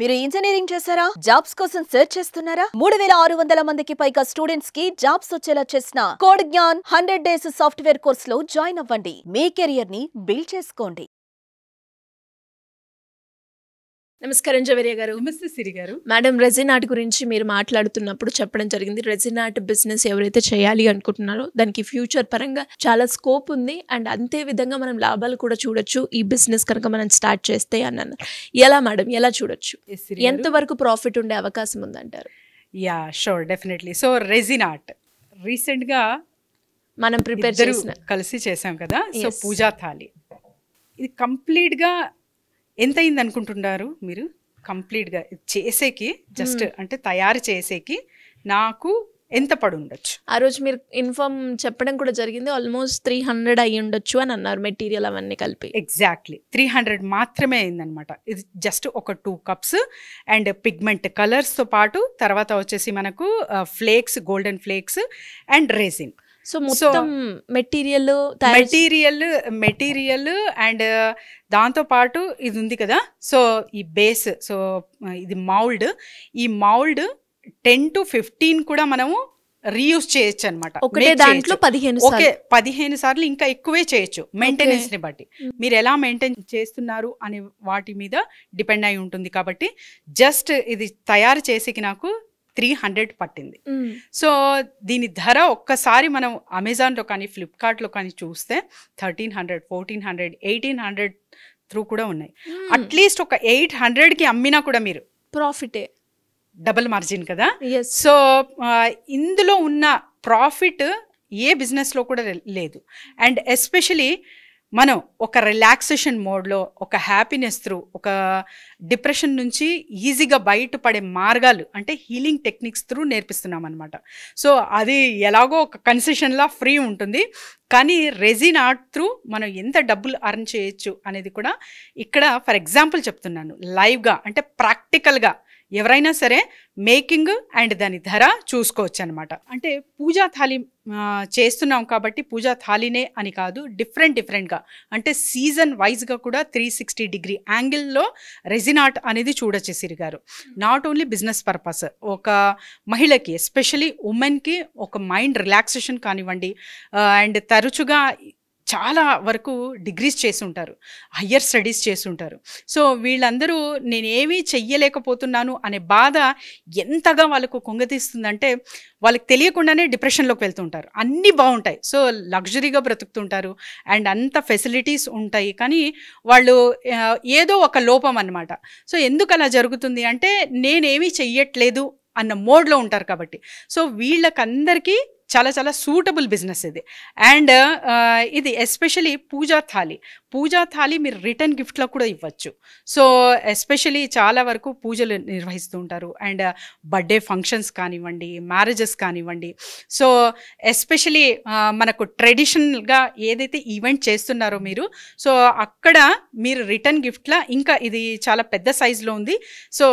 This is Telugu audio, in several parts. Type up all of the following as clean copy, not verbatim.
మీరు ఇంజనీరింగ్ చేశారా? జాబ్స్ కోసం సెర్చ్ చేస్తున్నారా? 3600 మందికి పైగా స్టూడెంట్స్ కి జాబ్స్ వచ్చేలా చేసిన code Gyan 100 days software course లో జాయిన్ అవ్వండి. మీ కెరియర్ ని బిల్డ్ చేసుకోండి. నమస్కారం జవేరియా గారు. నమస్తే సిరి గారు. మేడం, రెజిన్ ఆర్ట్ గురించి మీరు మాట్లాడుతున్నప్పుడు చెప్పడం జరిగింది. రెజిన్ ఆర్ట్ బిజినెస్ ఎవరైతే చేయాలి అనుకుంటున్నారో దానికి ఫ్యూచర్ పరంగా చాలా స్కోప్ ఉంది అండ్ అంతే విధంగా మనం లాభాలు కూడా చూడొచ్చు ఈ బిజినెస్ కనుక మనం స్టార్ట్ చేస్తే అన్నారు. ఎలా మేడం, ఎలా చూడొచ్చు? ఎంతవరకు ప్రాఫిట్ ఉండే అవకాశం ఉందంటారు? Yeah sure, definitely. So resin art రీసెంట్గా మనం ప్రిపేర్ చేసిన కలిసి చేసాం కదా. సో పూజా థాలి ఇది కంప్లీట్గా ఎంత అయింది అనుకుంటున్నారు మీరు? కంప్లీట్గా చేసేకి జస్ట్ అంటే తయారు చేసేకి నాకు ఎంత పడి ఉండొచ్చు? ఆ రోజు మీరు ఇన్ఫార్మ్ చెప్పడం కూడా జరిగింది. ఆల్మోస్ట్ 300 అయ్యి ఉండొచ్చు అని అన్నారు, మెటీరియల్ అవన్నీ కలిపి. ఎగ్జాక్ట్లీ 300 మాత్రమే అయిందనమాట. ఇది జస్ట్ ఒక 2 కప్స్ అండ్ పిగ్మెంట్ కలర్స్తో పాటు తర్వాత వచ్చేసి మనకు flakes, golden flakes and resin. So మొత్తం మెటీరియల్ అండ్ దాంతోపాటు ఇది ఉంది కదా. సో ఈ బేస్, సో ఇది మౌల్డ్. ఈ మౌల్డ్ 10 to 15 కూడా మనము రీయూజ్ చేయొచ్చు అనమాట. ఒకటే దాంట్లో 15 సార్లు ఇంకా ఎక్కువే చేయొచ్చు, మెయింటెనెన్స్ ని బట్టి. మీరు ఎలా మెయింటైన్ చేస్తున్నారు అనే వాటి మీద డిపెండ్ అయి ఉంటుంది. కాబట్టి జస్ట్ ఇది తయారు చేసేకి నాకు 300 పట్టింది. సో దీని ధర ఒక్కసారి మనం అమెజాన్లో కానీ ఫ్లిప్కార్ట్లో కానీ చూస్తే 1300, 1400, 1800 త్రూ కూడా ఉన్నాయి. అట్లీస్ట్ ఒక 800కి అమ్మినా కూడా మీరు ప్రాఫిటే, డబుల్ మార్జిన్ కదా. సో ఇందులో ఉన్న ప్రాఫిట్ ఏ బిజినెస్లో కూడా లేదు. అండ్ ఎస్పెషలీ మనం ఒక రిలాక్సేషన్ మోడ్లో, ఒక హ్యాపీనెస్ త్రూ, ఒక డిప్రెషన్ నుంచి ఈజీగా బయటపడే మార్గాలు అంటే హీలింగ్ టెక్నిక్స్ త్రూ నేర్పిస్తున్నాం అనమాట. సో అది ఎలాగో ఒక కన్సెషన్లా ఫ్రీ ఉంటుంది. కానీ రెజిన్ ఆర్ట్ త్రూ మనం ఎంత డబ్బులు అర్న్ చేయొచ్చు అనేది కూడా ఇక్కడ ఫర్ ఎగ్జాంపుల్ చెప్తున్నాను. లైవ్గా అంటే ప్రాక్టికల్గా ఎవరైనా సరే మేకింగ్ అండ్ దాని ధర చూసుకోవచ్చు అనమాట. అంటే పూజా థాలి చేస్తున్నాం కాబట్టి పూజా థాలినే అని కాదు, డిఫరెంట్గా అంటే సీజన్ వైజ్గా కూడా 360 డిగ్రీ యాంగిల్లో రెజిన్ ఆర్ట్ అనేది చూడొచ్చు సిరి గారు. నాట్ ఓన్లీ బిజినెస్ పర్పస్, ఒక మహిళకి ఎస్పెషలీ ఉమెన్కి ఒక మైండ్ రిలాక్సేషన్ కానివ్వండి, అండ్ తరచుగా చాలా వరకు డిగ్రీస్ చేసి ఉంటారు, హయ్యర్ స్టడీస్ చేసి ఉంటారు. సో వీళ్ళందరూ నేనేమీ చెయ్యలేకపోతున్నాను అనే బాధ ఎంతగా వాళ్ళకు కుంగతీస్తుందంటే వాళ్ళకి తెలియకుండానే డిప్రెషన్లోకి వెళ్తుంటారు. అన్నీ బాగుంటాయి, సో లగ్జరీగా బ్రతుకుతుంటారు అండ్ అంత ఫెసిలిటీస్ ఉంటాయి, కానీ వాళ్ళు ఏదో ఒక లోపం అన్నమాట. సో ఎందుకు అలా జరుగుతుంది అంటే నేనేమీ చెయ్యట్లేదు అన్న మోడ్లో ఉంటారు కాబట్టి. సో వీళ్ళకందరికీ చాలా చాలా సూటబుల్ బిజినెస్ ఇది. అండ్ ఇది ఎస్పెషలీ పూజా థాలి మీరు రిటర్న్ గిఫ్ట్లో కూడా ఇవ్వచ్చు. సో ఎస్పెషలీ చాలా వరకు పూజలు నిర్వహిస్తూ ఉంటారు అండ్ బర్త్డే ఫంక్షన్స్ కానివ్వండి, మ్యారేజెస్ కానివ్వండి. సో ఎస్పెషలీ మనకు ట్రెడిషనల్గా ఏదైతే ఈవెంట్ చేస్తున్నారో మీరు, సో అక్కడ మీరు రిటర్న్ గిఫ్ట్లా ఇంకా ఇది చాలా పెద్ద సైజులో ఉంది. సో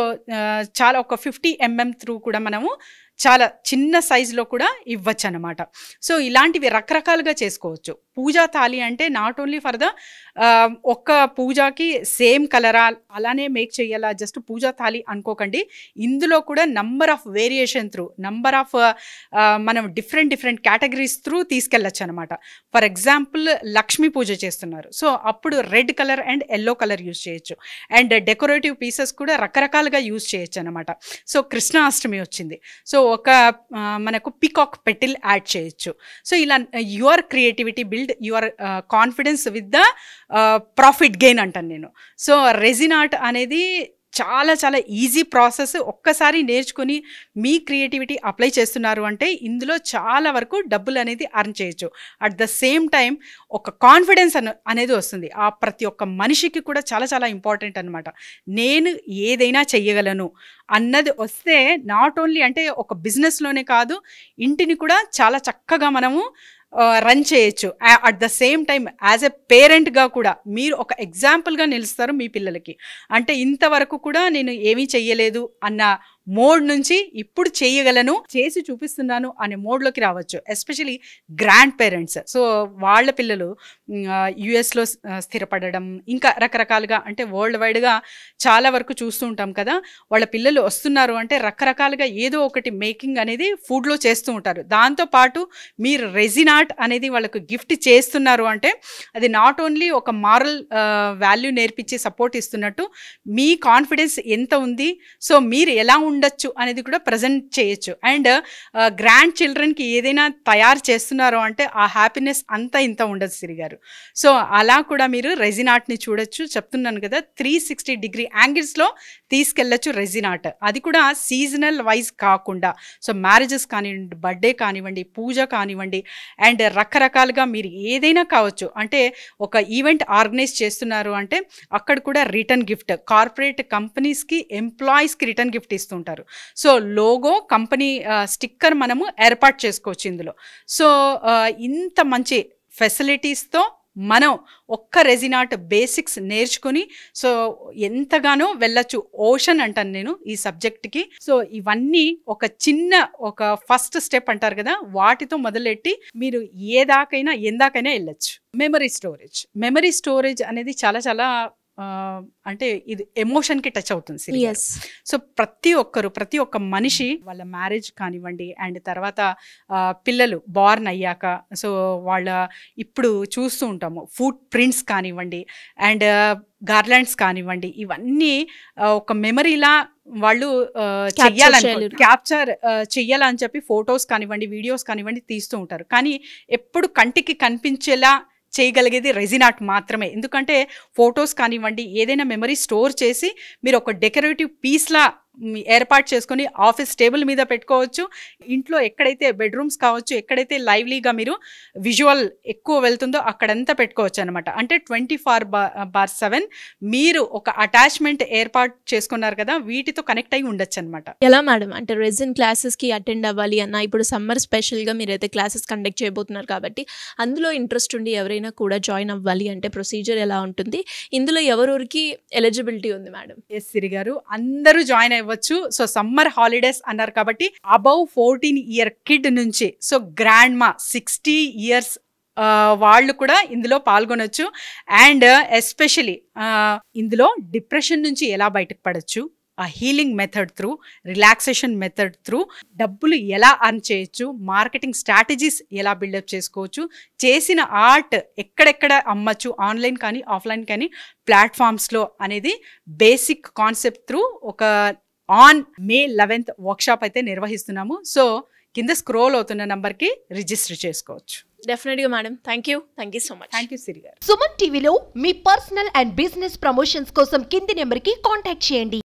చాలా ఒక 50 mm త్రూ కూడా మనము చాలా చిన్న సైజులో కూడా ఇవ్వచ్చు అనమాట. సో ఇలాంటివి రకరకాలుగా చేసుకోవచ్చు. పూజా థాలి అంటే నాట్ ఓన్లీ ఫర్ ద ఒక్క పూజాకి సేమ్ కలరా అలానే మేక్ చేయాలా, జస్ట్ పూజా థాలి అనుకోకండి. ఇందులో కూడా number of variation through, number of మనం డిఫరెంట్ కేటగిరీస్ త్రూ తీసుకెళ్ళచ్చు అనమాట. ఫర్ ఎగ్జాంపుల్ లక్ష్మీ పూజ చేస్తున్నారు, సో అప్పుడు red colour and yellow colour use చేయొచ్చు. అండ్ డెకరేటివ్ పీసెస్ కూడా రకరకాలుగా యూజ్ చేయొచ్చు అనమాట. సో కృష్ణాష్టమి వచ్చింది, సో ఒక మనకు పికాక్ పెటిల్ యాడ్ చేయొచ్చు. సో ఇలా your creativity build your confidence with the profit gain అంటాను నేను. సో రెజిన్ ఆర్ట్ అనేది చాలా చాలా ఈజీ ప్రాసెస్. ఒక్కసారి నేర్చుకుని మీ క్రియేటివిటీ అప్లై చేస్తున్నారు అంటే ఇందులో చాలా వరకు డబ్బులు అనేది అర్న్ చేయొచ్చు. అట్ ద సేమ్ టైం ఒక కాన్ఫిడెన్స్ అనేది వస్తుంది. ఆ ప్రతి ఒక్క మనిషికి కూడా చాలా చాలా ఇంపార్టెంట్ అనమాట. నేను ఏదైనా చెయ్యగలను అన్నది వస్తే నాట్ ఓన్లీ అంటే ఒక బిజినెస్లోనే కాదు, ఇంటిని కూడా చాలా చక్కగా మనము రన్ చేయొచ్చు. At the same time as a పేరెంట్గా కూడా మీరు ఒక ఎగ్జాంపుల్గా నిలుస్తారు మీ పిల్లలకి. అంటే ఇంతవరకు కూడా నేను ఏమీ చెయ్యలేదు అన్న మోడ్ నుంచి ఇప్పుడు చేయగలను, చేసి చూపిస్తున్నాను అనే మోడ్లోకి రావచ్చు. ఎస్పెషలీ గ్రాండ్ పేరెంట్స్, సో వాళ్ళ పిల్లలు యుఎస్లో స్థిరపడడం, ఇంకా రకరకాలుగా అంటే వరల్డ్ వైడ్గా చాలా వరకు చూస్తూ ఉంటాం కదా, వాళ్ళ పిల్లలు వస్తున్నారు అంటే రకరకాలుగా ఏదో ఒకటి మేకింగ్ అనేది ఫుడ్లో చేస్తూ ఉంటారు. దాంతోపాటు మీరు రెజిన్ ఆర్ట్ అనేది వాళ్ళకు గిఫ్ట్ చేస్తున్నారు అంటే అది నాట్ ఓన్లీ ఒక మారల్ వాల్యూ నేర్పించి సపోర్ట్ ఇస్తున్నట్టు, మీ కాన్ఫిడెన్స్ ఎంత ఉంది, సో మీరు ఎలా ఉండొచ్చు అనేది కూడా ప్రజెంట్ చేయొచ్చు. అండ్ గ్రాండ్ చిల్డ్రన్కి ఏదైనా తయారు చేస్తున్నారు అంటే ఆ హ్యాపీనెస్ అంతా ఇంత ఉండదు సిరి గారు. సో అలా కూడా మీరు రెజిన్ ఆర్ట్ని చూడొచ్చు. చెప్తున్నాను కదా 360 డిగ్రీ యాంగిల్స్లో తీసుకెళ్ళచ్చు రెజిన్ ఆర్ట్. అది కూడా సీజనల్ వైజ్ కాకుండా, సో మ్యారేజెస్ కానివ్వండి, బర్త్డే కానివ్వండి, పూజ కానివ్వండి, అండ్ రకరకాలుగా మీరు ఏదైనా కావచ్చు. అంటే ఒక ఈవెంట్ ఆర్గనైజ్ చేస్తున్నారు అంటే అక్కడ కూడా రిటర్న్ గిఫ్ట్, కార్పొరేట్ కంపెనీస్కి ఎంప్లాయీస్కి రిటర్న్ గిఫ్ట్ ఇస్తుంటారు. సో లోగో, కంపెనీ స్టిక్కర్ మనము ఏర్పాటు చేసుకోవచ్చు ఇందులో. సో ఇంత మంచి ఫెసిలిటీస్తో మనం ఒక్క రెజిన్ ఆర్ట్ బేసిక్స్ నేర్చుకుని సో ఎంతగానో వెళ్ళచ్చు. ఓషన్ అంటాను నేను ఈ సబ్జెక్ట్కి. సో ఇవన్నీ ఒక చిన్న ఒక ఫస్ట్ స్టెప్ అంటారు కదా, వాటితో మొదలెట్టి మీరు ఎందాకైనా వెళ్ళచ్చు. మెమరీ స్టోరేజ్ అనేది చాలా చాలా అంటే ఇది ఎమోషన్కి టచ్ అవుతుంది. సో ప్రతి ఒక్క మనిషి వాళ్ళ మ్యారేజ్ కానివ్వండి, అండ్ తర్వాత పిల్లలు బార్న్ అయ్యాక సో వాళ్ళ ఇప్పుడు చూస్తూ ఉంటాము ఫుట్ ప్రింట్స్ కానివ్వండి, అండ్ గార్లాండ్స్ కానివ్వండి, ఇవన్నీ ఒక మెమరీలా వాళ్ళు క్యాప్చర్ చెయ్యాలని చెప్పి ఫొటోస్ కానివ్వండి, వీడియోస్ కానివ్వండి తీస్తూ ఉంటారు. కానీ ఎప్పుడు కంటికి కనిపించేలా చేయగలిగేది రెజిన్ ఆర్ట్ మాత్రమే. ఎందుకంటే ఫొటోస్ కానివ్వండి, ఏదైనా మెమరీ స్టోర్ చేసి మీరు ఒక డెకరేటివ్ పీస్లా ఏర్పాటు చేసుకొని ఆఫీస్ టేబుల్ మీద పెట్టుకోవచ్చు. ఇంట్లో ఎక్కడైతే బెడ్రూమ్స్ కావచ్చు, ఎక్కడైతే లైవ్లీగా మీరు విజువల్ ఎక్కువ వెళ్తుందో అక్కడంతా పెట్టుకోవచ్చు అనమాట. అంటే 24/7 మీరు ఒక అటాచ్మెంట్ ఏర్పాటు చేసుకున్నారు కదా, వీటితో కనెక్ట్ అయి ఉండొచ్చు అనమాట. ఎలా మేడం అంటే రెజిన్ క్లాసెస్కి అటెండ్ అవ్వాలి అన్న, ఇప్పుడు సమ్మర్ స్పెషల్గా మీరైతే క్లాసెస్ కండక్ట్ చేయబోతున్నారు కాబట్టి అందులో ఇంట్రెస్ట్ ఉండి ఎవరైనా కూడా జాయిన్ అవ్వాలి అంటే ప్రొసీజర్ ఎలా ఉంటుంది, ఇందులో ఎవరెవరికి ఎలిజిబిలిటీ ఉంది మేడం? ఎస్ సిరి గారు, అందరూ జాయిన్ అవ్వచ్చు. సో సమ్మర్ హాలిడేస్ అన్నారు కాబట్టి అబౌవ్ 14 ఇయర్ కిడ్ నుంచి సో గ్రాండ్ మా 60 ఇయర్స్ వాళ్ళు కూడా ఇందులో పాల్గొనొచ్చు. అండ్ ఎస్పెషలీ ఇందులో డిప్రెషన్ నుంచి ఎలా బయటకు పడచ్చు, ఆ healing method through, relaxation method through డబ్బులు ఎలా అర్న్ చేయొచ్చు, మార్కెటింగ్ స్ట్రాటజీస్ ఎలా బిల్డప్ చేసుకోవచ్చు, చేసిన ఆర్ట్ ఎక్కడెక్కడ అమ్మచ్చు, ఆన్లైన్ కానీ ఆఫ్లైన్ కానీ ప్లాట్ఫామ్స్లో అనేది బేసిక్ కాన్సెప్ట్ త్రూ ఒక ఆన్ May 11th వర్క్షాప్ అయితే నిర్వహిస్తున్నాము. సో కింద స్క్రోల్ అవుతున్న నంబర్కి రిజిస్టర్ చేసుకోవచ్చు. డెఫినెట్గా madam. Thank you so much. Thank you Siri గారు. సుమన్ టీవీలో మీ పర్సనల్ అండ్ బిజినెస్ ప్రమోషన్స్ కోసం కింది నెంబర్కి కాంటాక్ట్ చేయండి.